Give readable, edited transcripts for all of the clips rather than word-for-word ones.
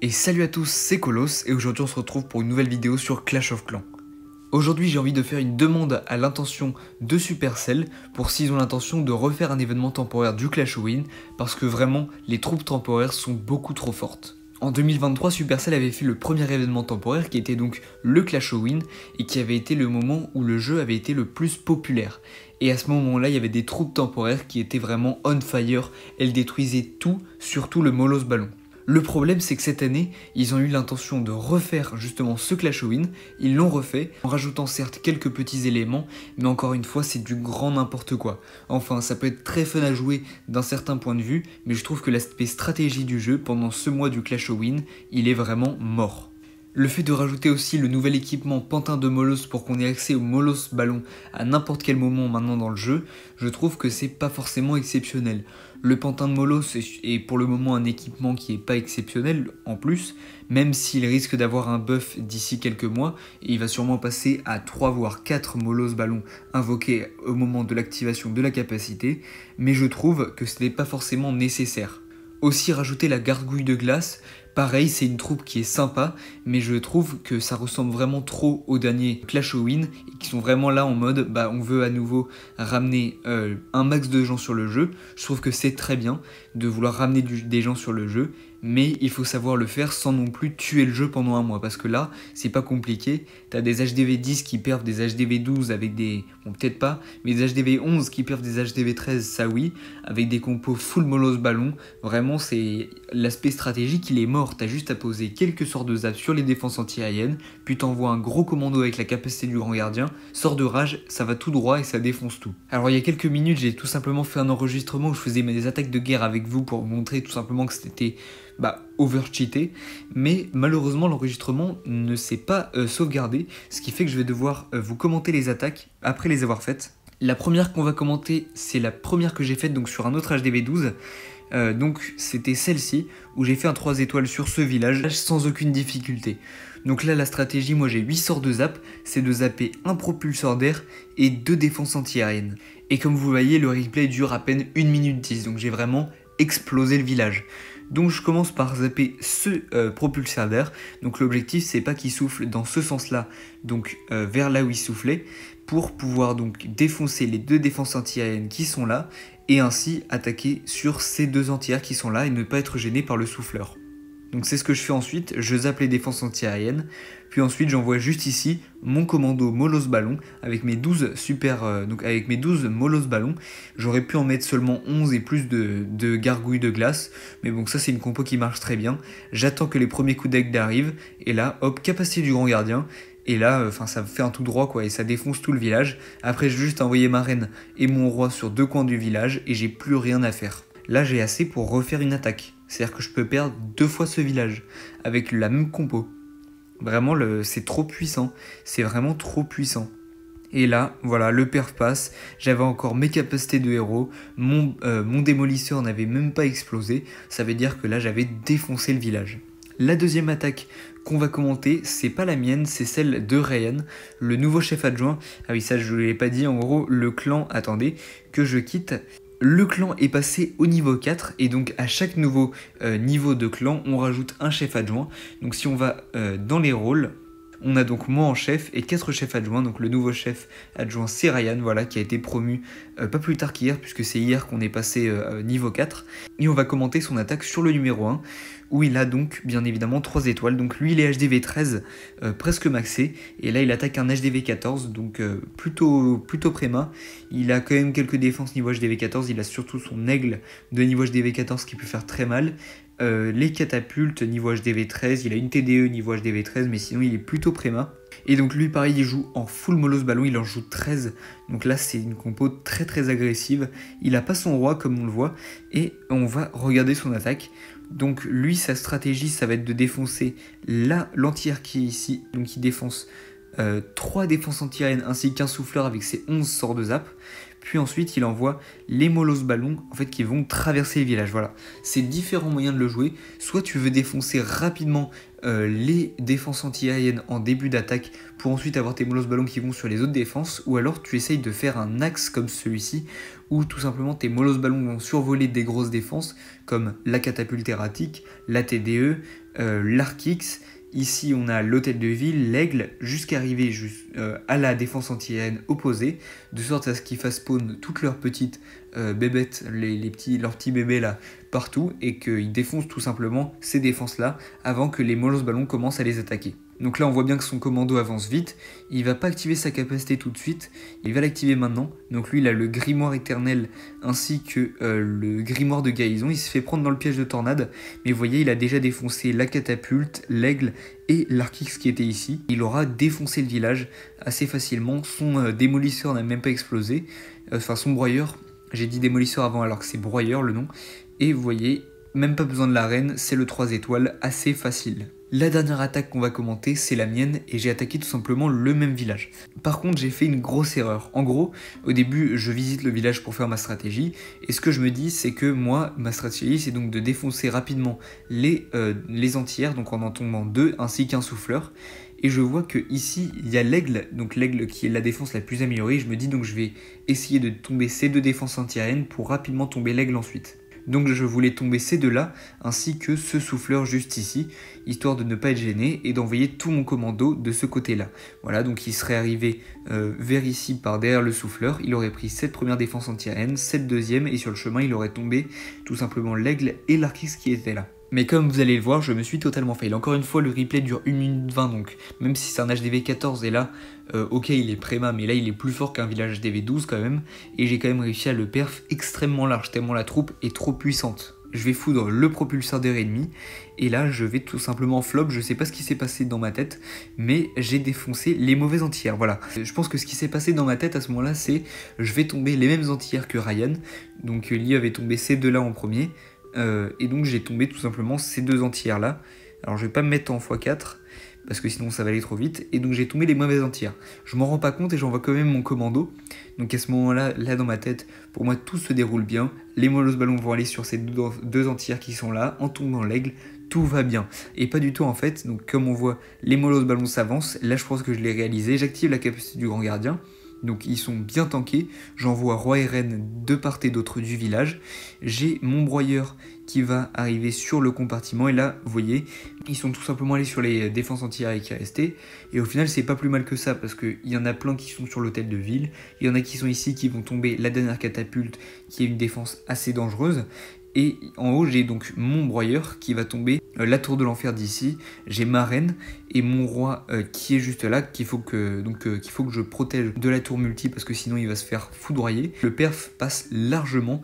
Et salut à tous, c'est Colos et aujourd'hui on se retrouve pour une nouvelle vidéo sur Clash of Clans. Aujourd'hui j'ai envie de faire une demande à l'intention de Supercell pour s'ils ont l'intention de refaire un événement temporaire du Clash Win parce que vraiment les troupes temporaires sont beaucoup trop fortes. En 2023, Supercell avait fait le premier événement temporaire qui était donc le Clash Win et qui avait été le moment où le jeu avait été le plus populaire. Et à ce moment-là, il y avait des troupes temporaires qui étaient vraiment on fire, elles détruisaient tout, surtout le Molos Ballon. Le problème, c'est que cette année, ils ont eu l'intention de refaire justement ce Clash Win. Ils l'ont refait en rajoutant certes quelques petits éléments, mais encore une fois, c'est du grand n'importe quoi. Enfin, ça peut être très fun à jouer d'un certain point de vue, mais je trouve que l'aspect stratégie du jeu pendant ce mois du Clash Win, il est vraiment mort. Le fait de rajouter aussi le nouvel équipement Pantin de Molos pour qu'on ait accès au Molos Ballon à n'importe quel moment maintenant dans le jeu, je trouve que c'est pas forcément exceptionnel. Le Pantin de Molos est pour le moment un équipement qui est pas exceptionnel en plus, même s'il risque d'avoir un buff d'ici quelques mois, et il va sûrement passer à 3 voire 4 Molos Ballons invoqués au moment de l'activation de la capacité, mais je trouve que ce n'est pas forcément nécessaire. Aussi rajouter la gargouille de glace, pareil c'est une troupe qui est sympa, mais je trouve que ça ressemble vraiment trop au dernier Clash Win, et qui sont vraiment là en mode on veut à nouveau ramener un max de gens sur le jeu. Je trouve que c'est très bien de vouloir ramener des gens sur le jeu, mais il faut savoir le faire sans non plus tuer le jeu pendant un mois, parce que là c'est pas compliqué, t'as des HDV 10 qui perfent des HDV 12 avec des, bon peut-être pas, mais des HDV 11 qui perfent des HDV 13, ça oui, avec des compos full Molos Ballon. Vraiment c'est l'aspect stratégique, il est mort, t'as juste à poser quelques sorts de zap sur les défenses anti-aériennes, puis t'envoies un gros commando avec la capacité du grand gardien, sort de rage, ça va tout droit et ça défonce tout. Alors il y a quelques minutes j'ai tout simplement fait un enregistrement où je faisais mes attaques de guerre avec vous pour montrer tout simplement que c'était overcheaté, mais malheureusement l'enregistrement ne s'est pas sauvegardé, ce qui fait que je vais devoir vous commenter les attaques après les avoir faites. La première qu'on va commenter, c'est la première que j'ai faite donc sur un autre HDV 12. Donc c'était celle-ci où j'ai fait un 3 étoiles sur ce village sans aucune difficulté. Donc là la stratégie, moi j'ai 8 sorts de zap, c'est de zapper un propulseur d'air et 2 défenses anti-aériennes. Et comme vous voyez le replay dure à peine 1 minute 10, donc j'ai vraiment explosé le village. Donc je commence par zapper ce propulseur d'air, donc l'objectif c'est pas qu'il souffle dans ce sens là, donc vers là où il soufflait, pour pouvoir donc défoncer les 2 défenses anti-aériennes qui sont là, et ainsi attaquer sur ces 2 anti-air qui sont là et ne pas être gêné par le souffleur. Donc c'est ce que je fais ensuite, je zappe les défenses anti-aériennes, puis ensuite j'envoie juste ici mon commando Molos Ballon avec mes 12 avec mes 12 Molos Ballons. J'aurais pu en mettre seulement 11 et plus de gargouilles de glace, mais bon ça c'est une compo qui marche très bien. J'attends que les premiers coups d'aigle arrivent, et là hop, capacité du grand gardien. Et là, ça fait un tout droit quoi, et ça défonce tout le village. Après, j'ai juste envoyé ma reine et mon roi sur 2 coins du village, et j'ai plus rien à faire. Là, j'ai assez pour refaire une attaque. C'est-à-dire que je peux perdre 2 fois ce village, avec la même compo. Vraiment, c'est trop puissant. C'est vraiment trop puissant. Et là, voilà, le perf passe. J'avais encore mes capacités de héros. Mon démolisseur n'avait même pas explosé. Ça veut dire que là, j'avais défoncé le village. La deuxième attaque qu'on va commenter, c'est pas la mienne, c'est celle de Ryan, le nouveau chef adjoint. Ah oui, ça je ne l'ai pas dit, en gros, le clan, attendez, que je quitte. Le clan est passé au niveau 4, et donc à chaque nouveau niveau de clan, on rajoute un chef adjoint. Donc si on va dans les rôles, on a donc moi en chef et 4 chefs adjoints. Donc le nouveau chef adjoint c'est Ryan, voilà, qui a été promu pas plus tard qu'hier, puisque c'est hier qu'on est passé niveau 4. Et on va commenter son attaque sur le numéro 1, où il a donc bien évidemment 3 étoiles. Donc lui il est HDV 13, presque maxé, et là il attaque un HDV 14, donc plutôt préma. Il a quand même quelques défenses niveau HDV 14, il a surtout son aigle de niveau HDV 14 qui peut faire très mal. Les catapultes niveau HDV 13, il a une TDE niveau HDV 13, mais sinon il est plutôt préma. Et donc lui pareil, il joue en full Molos Ballon, il en joue 13, donc là c'est une compo très agressive. Il a pas son roi comme on le voit, et on va regarder son attaque. Donc lui sa stratégie ça va être de défoncer l'anti-air qui est ici, donc il défonce 3 défenses anti-aériennes ainsi qu'un souffleur avec ses 11 sorts de zap. Puis ensuite, il envoie les molosses ballons en fait, qui vont traverser le village. Voilà, c'est différents moyens de le jouer. Soit tu veux défoncer rapidement les défenses anti-aériennes en début d'attaque pour ensuite avoir tes molosses ballons qui vont sur les autres défenses, ou alors tu essayes de faire un axe comme celui-ci où tout simplement tes molosses ballons vont survoler des grosses défenses comme la catapulte erratique, la TDE, l'Arc-X. Ici, on a l'hôtel de ville, l'aigle, jusqu'à arriver à la défense anti-aérienne opposée, de sorte à ce qu'ils fassent spawn toutes leurs petites bébêtes, leurs petits bébés là, partout, et qu'ils défoncent tout simplement ces défenses-là avant que les molosses ballons commencent à les attaquer. Donc là, on voit bien que son commando avance vite. Il va pas activer sa capacité tout de suite, il va l'activer maintenant. Donc lui, il a le grimoire éternel ainsi que le grimoire de guérison. Il se fait prendre dans le piège de tornade, mais vous voyez, il a déjà défoncé la catapulte, l'aigle et l'Arc-X qui était ici. Il aura défoncé le village assez facilement. Son démolisseur n'a même pas explosé. Enfin, son broyeur, j'ai dit démolisseur avant alors que c'est broyeur le nom. Et vous voyez, même pas besoin de l'arène, c'est le 3 étoiles, assez facile. La dernière attaque qu'on va commenter, c'est la mienne, et j'ai attaqué tout simplement le même village. Par contre, j'ai fait une grosse erreur. En gros, au début, je visite le village pour faire ma stratégie, et ce que je me dis, c'est que moi, ma stratégie, c'est donc de défoncer rapidement les entières, donc en tombant 2, ainsi qu'un souffleur. Et je vois que ici il y a l'aigle, donc l'aigle qui est la défense la plus améliorée. Je me dis donc je vais essayer de tomber ces deux défenses anti-aériennes pour rapidement tomber l'aigle ensuite. Donc je voulais tomber ces deux-là, ainsi que ce souffleur juste ici, histoire de ne pas être gêné et d'envoyer tout mon commando de ce côté-là. Voilà, donc il serait arrivé vers ici par derrière le souffleur, il aurait pris cette première défense anti-aérienne, cette deuxième, et sur le chemin il aurait tombé tout simplement l'aigle et l'Arc-X qui étaient là. Mais comme vous allez le voir, je me suis totalement fail. Encore une fois, le replay dure 1 minute 20, donc même si c'est un HDV 14, et là, ok, il est préma, mais là, il est plus fort qu'un village HDV 12 quand même, et j'ai quand même réussi à le perf extrêmement large, tellement la troupe est trop puissante. Je vais foudre le propulseur d'air ennemi, et là, je vais tout simplement flop, je sais pas ce qui s'est passé dans ma tête, mais j'ai défoncé les mauvaises anti-airs, voilà. Je pense que ce qui s'est passé dans ma tête à ce moment-là, c'est, je vais tomber les mêmes anti-airs que Ryan, donc lui avait tombé ces deux-là en premier, et donc j'ai tombé tout simplement ces deux entières là. Alors je vais pas me mettre en x4 parce que sinon ça va aller trop vite, et donc j'ai tombé les mauvaises entières. Je m'en rends pas compte et j'envoie quand même mon commando. Donc à ce moment là, dans ma tête, pour moi tout se déroule bien. Les molosses ballons vont aller sur ces deux entières qui sont là, en tombant l'aigle, tout va bien. Et pas du tout en fait, donc comme on voit les molosses ballons s'avancent, là je pense que je l'ai réalisé, j'active la capacité du grand gardien. Donc ils sont bien tankés, j'envoie roi et reine de part et d'autre du village. J'ai mon broyeur qui va arriver sur le compartiment, et là, vous voyez, ils sont tout simplement allés sur les défenses anti-aériennes qui restaient. Et au final, c'est pas plus mal que ça, parce qu'il y en a plein qui sont sur l'hôtel de ville, il y en a qui sont ici qui vont tomber la dernière catapulte, qui est une défense assez dangereuse. Et en haut, j'ai donc mon broyeur qui va tomber la tour de l'enfer d'ici. J'ai ma reine et mon roi qui est juste là, qu'il faut que je protège de la tour multi parce que sinon il va se faire foudroyer. Le perf passe largement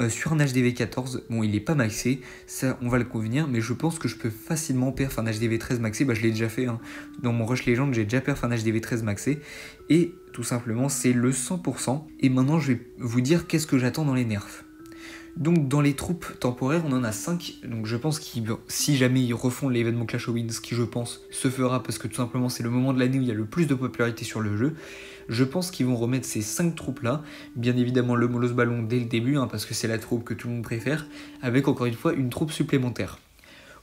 sur un HDV 14. Bon, il est pas maxé, ça on va le convenir, mais je pense que je peux facilement perf un HDV 13 maxé. Bah, je l'ai déjà fait, hein. Dans mon rush légende, j'ai déjà perf un HDV 13 maxé. Et tout simplement, c'est le 100%. Et maintenant, je vais vous dire qu'est-ce que j'attends dans les nerfs. Donc dans les troupes temporaires, on en a 5, donc je pense que si jamais ils refont l'événement Clash of Wins, ce qui je pense se fera parce que tout simplement c'est le moment de l'année où il y a le plus de popularité sur le jeu, je pense qu'ils vont remettre ces 5 troupes là, bien évidemment le molosse ballon dès le début, parce que c'est la troupe que tout le monde préfère, avec encore une fois une troupe supplémentaire.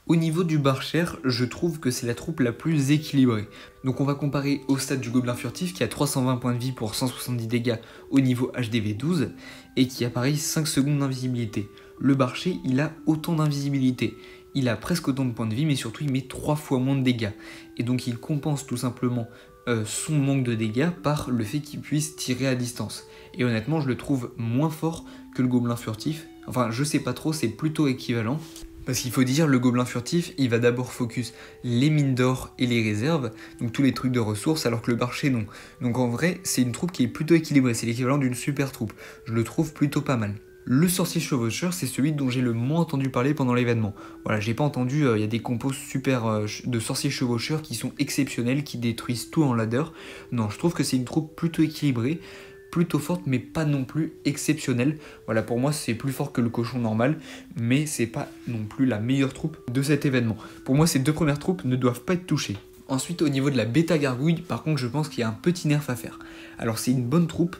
Au niveau du Barcher, je trouve que c'est la troupe la plus équilibrée. Donc on va comparer au stade du Gobelin Furtif qui a 320 points de vie pour 170 dégâts au niveau HDV 12 et qui a pareil 5 secondes d'invisibilité. Le Barcher, il a autant d'invisibilité. Il a presque autant de points de vie, mais surtout il met 3 fois moins de dégâts. Et donc il compense tout simplement son manque de dégâts par le fait qu'il puisse tirer à distance. Et honnêtement, je le trouve moins fort que le Gobelin Furtif. Enfin, je sais pas trop, c'est plutôt équivalent. Parce qu'il faut dire, le Gobelin Furtif, il va d'abord focus les mines d'or et les réserves, donc tous les trucs de ressources, alors que le Barcher non. Donc en vrai, c'est une troupe qui est plutôt équilibrée, c'est l'équivalent d'une super troupe. Je le trouve plutôt pas mal. Le sorcier chevaucheur, c'est celui dont j'ai le moins entendu parler pendant l'événement. Voilà, j'ai pas entendu, il y a des compos super de sorciers chevaucheurs qui sont exceptionnels, qui détruisent tout en ladder. Non, je trouve que c'est une troupe plutôt équilibrée, plutôt forte mais pas non plus exceptionnelle. Voilà, pour moi c'est plus fort que le cochon normal, mais c'est pas non plus la meilleure troupe de cet événement. Pour moi ces deux premières troupes ne doivent pas être touchées. Ensuite au niveau de la bêta gargouille, par contre je pense qu'il y a un petit nerf à faire. Alors c'est une bonne troupe,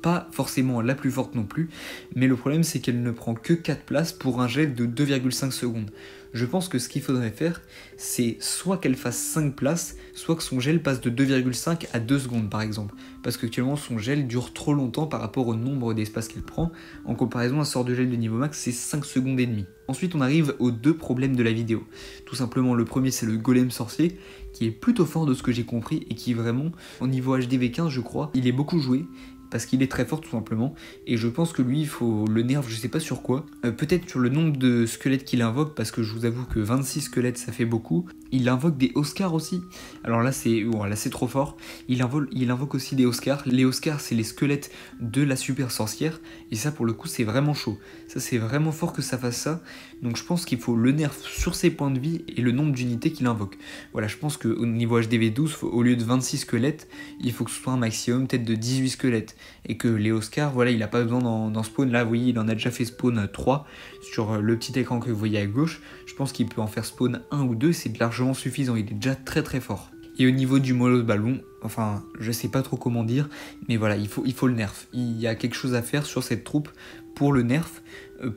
pas forcément la plus forte non plus, mais le problème c'est qu'elle ne prend que 4 places pour un gel de 2,5 secondes. Je pense que ce qu'il faudrait faire, c'est soit qu'elle fasse 5 places, soit que son gel passe de 2,5 à 2 secondes par exemple. Parce qu'actuellement son gel dure trop longtemps par rapport au nombre d'espace qu'elle prend. En comparaison, un sort de gel de niveau max, c'est 5 secondes et demie. Ensuite, on arrive aux deux problèmes de la vidéo. Tout simplement, le premier, c'est le golem sorcier, qui est plutôt fort de ce que j'ai compris, et qui vraiment, au niveau HDV15, je crois, il est beaucoup joué, parce qu'il est très fort tout simplement, et je pense que lui il faut le nerf, je sais pas sur quoi, peut-être sur le nombre de squelettes qu'il invoque, parce que je vous avoue que 26 squelettes ça fait beaucoup. Il invoque des Oscars aussi, alors là c'est trop fort. Il invoque aussi des Oscars. Les Oscars c'est les squelettes de la super sorcière, et ça pour le coup c'est vraiment chaud, ça c'est vraiment fort que ça fasse ça, donc je pense qu'il faut le nerf sur ses points de vie et le nombre d'unités qu'il invoque. Voilà, je pense qu'au niveau HDV 12, au lieu de 26 squelettes, il faut que ce soit un maximum peut-être de 18 squelettes. Et que les Oscars, voilà, il a pas besoin d'en spawn. Là, vous voyez, il en a déjà fait spawn 3 sur le petit écran que vous voyez à gauche. Je pense qu'il peut en faire spawn 1 ou 2, c'est largement suffisant. Il est déjà très très fort. Et au niveau du Molos Ballon, enfin, je sais pas trop comment dire, mais voilà, il faut le nerf. Il y a quelque chose à faire sur cette troupe pour le nerf.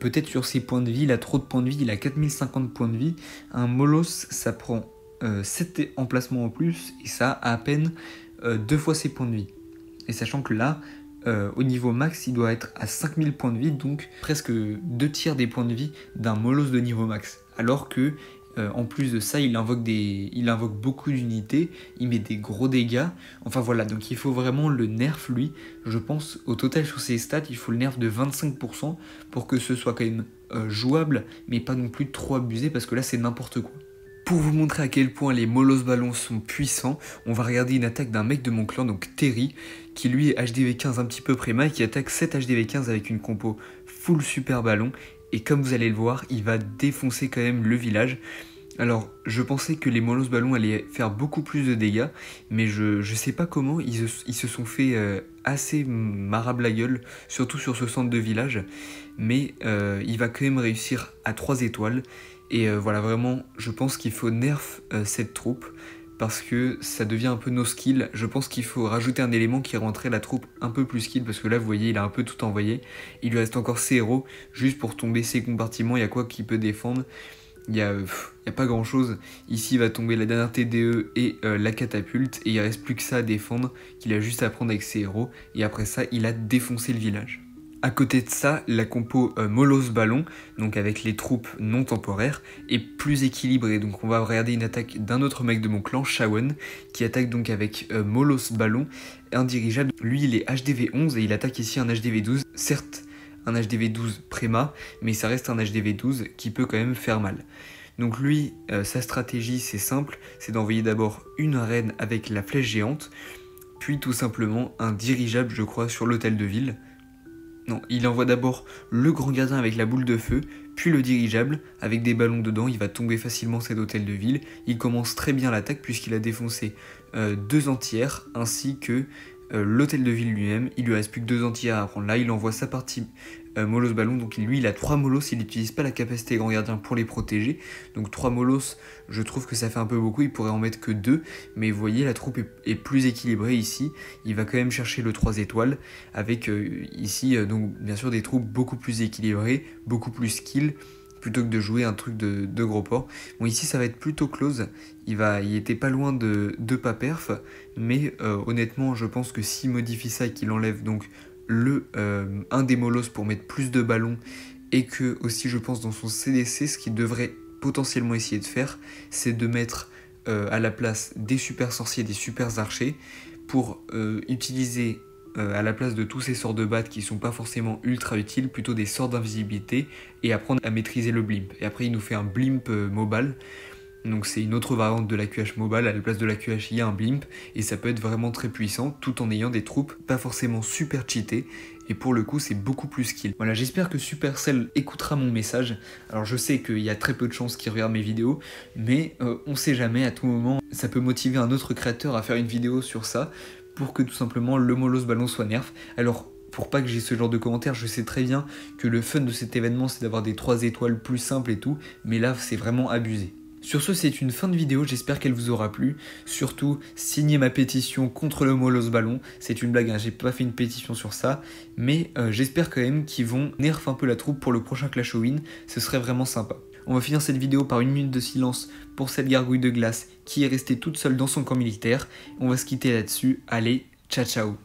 Peut-être sur ses points de vie, il a trop de points de vie, il a 4050 points de vie. Un Molos, ça prend 7 emplacements en plus, et ça a à peine 2 fois ses points de vie. Et sachant que là, au niveau max, il doit être à 5000 points de vie, donc presque 2 tiers des points de vie d'un Molos de niveau max. Alors que, en plus de ça, il invoque beaucoup d'unités, il met des gros dégâts. Enfin voilà, donc il faut vraiment le nerf lui. Je pense au total sur ses stats, il faut le nerf de 25% pour que ce soit quand même jouable, mais pas non plus trop abusé, parce que là c'est n'importe quoi. Pour vous montrer à quel point les Molos Ballons sont puissants, on va regarder une attaque d'un mec de mon clan, donc Terry, qui lui est HDV15 un petit peu préma et qui attaque 7 HDV15 avec une compo full super ballon. Et comme vous allez le voir, il va défoncer quand même le village. Alors, je pensais que les Molos Ballons allaient faire beaucoup plus de dégâts, mais je sais pas comment, ils se sont fait assez marable la gueule, surtout sur ce centre de village. Mais il va quand même réussir à 3 étoiles. Et voilà, vraiment, je pense qu'il faut nerf cette troupe, parce que ça devient un peu no skill. Je pense qu'il faut rajouter un élément qui rendrait la troupe un peu plus skill, parce que là, vous voyez, il a un peu tout envoyé. Il lui reste encore ses héros, juste pour tomber ses compartiments. Il y a quoi qui peut défendre? Il y a pas grand chose. Ici, il va tomber la dernière TDE et la catapulte, et il reste plus que ça à défendre, qu'il a juste à prendre avec ses héros. Et après ça, il a défoncé le village. À côté de ça, la compo Molos Ballon, donc avec les troupes non temporaires, est plus équilibrée. Donc on va regarder une attaque d'un autre mec de mon clan, Shawen, qui attaque donc avec Molos Ballon, un dirigeable. Lui, il est HDV 11 et il attaque ici un HDV 12. Certes, un HDV 12 préma, mais ça reste un HDV 12 qui peut quand même faire mal. Donc lui, sa stratégie, c'est simple, c'est d'envoyer d'abord une arène avec la flèche géante, puis tout simplement un dirigeable, je crois, sur l'hôtel de ville. Non, il envoie d'abord le grand gardien avec la boule de feu, puis le dirigeable, avec des ballons dedans, il va tomber facilement cet hôtel de ville. Il commence très bien l'attaque puisqu'il a défoncé 2 entières, ainsi que l'hôtel de ville lui-même. Il lui reste plus que 2 entières à prendre là, il envoie sa partie Molos Ballon, donc lui il a 3 Molos, il n'utilise pas la capacité grand gardien pour les protéger. Donc 3 Molos, je trouve que ça fait un peu beaucoup, il pourrait en mettre que 2, mais vous voyez la troupe est plus équilibrée ici. Il va quand même chercher le 3 étoiles, avec ici donc bien sûr des troupes beaucoup plus équilibrées, beaucoup plus skill, plutôt que de jouer un truc de gros porc. Bon, ici ça va être plutôt close, il était pas loin de pas perf, mais honnêtement je pense que s'il modifie ça et qu'il enlève donc un des Molos pour mettre plus de ballons, et que aussi je pense dans son CDC, ce qu'il devrait potentiellement essayer de faire, c'est de mettre à la place des super sorciers, des super archers, pour utiliser à la place de tous ces sorts de batte qui sont pas forcément ultra utiles, plutôt des sorts d'invisibilité, et apprendre à maîtriser le blimp. Et après il nous fait un blimp mobile. Donc c'est une autre variante de la QH Mobile, à la place de la QH il y a un blimp, et ça peut être vraiment très puissant, tout en ayant des troupes pas forcément super cheatées, et pour le coup c'est beaucoup plus skill. Voilà, j'espère que Supercell écoutera mon message. Alors je sais qu'il y a très peu de chances qu'il regarde mes vidéos, mais on sait jamais, à tout moment, ça peut motiver un autre créateur à faire une vidéo sur ça, pour que tout simplement le Molos Ballon soit nerf. Alors pour pas que j'ai ce genre de commentaires, je sais très bien que le fun de cet événement c'est d'avoir des 3 étoiles plus simples et tout, mais là c'est vraiment abusé. Sur ce, c'est une fin de vidéo, j'espère qu'elle vous aura plu. Surtout, signez ma pétition contre le Molos Ballon. C'est une blague, hein, j'ai pas fait une pétition sur ça. Mais j'espère quand même qu'ils vont nerf un peu la troupe pour le prochain Clash of Win. Ce serait vraiment sympa. On va finir cette vidéo par une minute de silence pour cette gargouille de glace qui est restée toute seule dans son camp militaire. On va se quitter là-dessus. Allez, ciao ciao.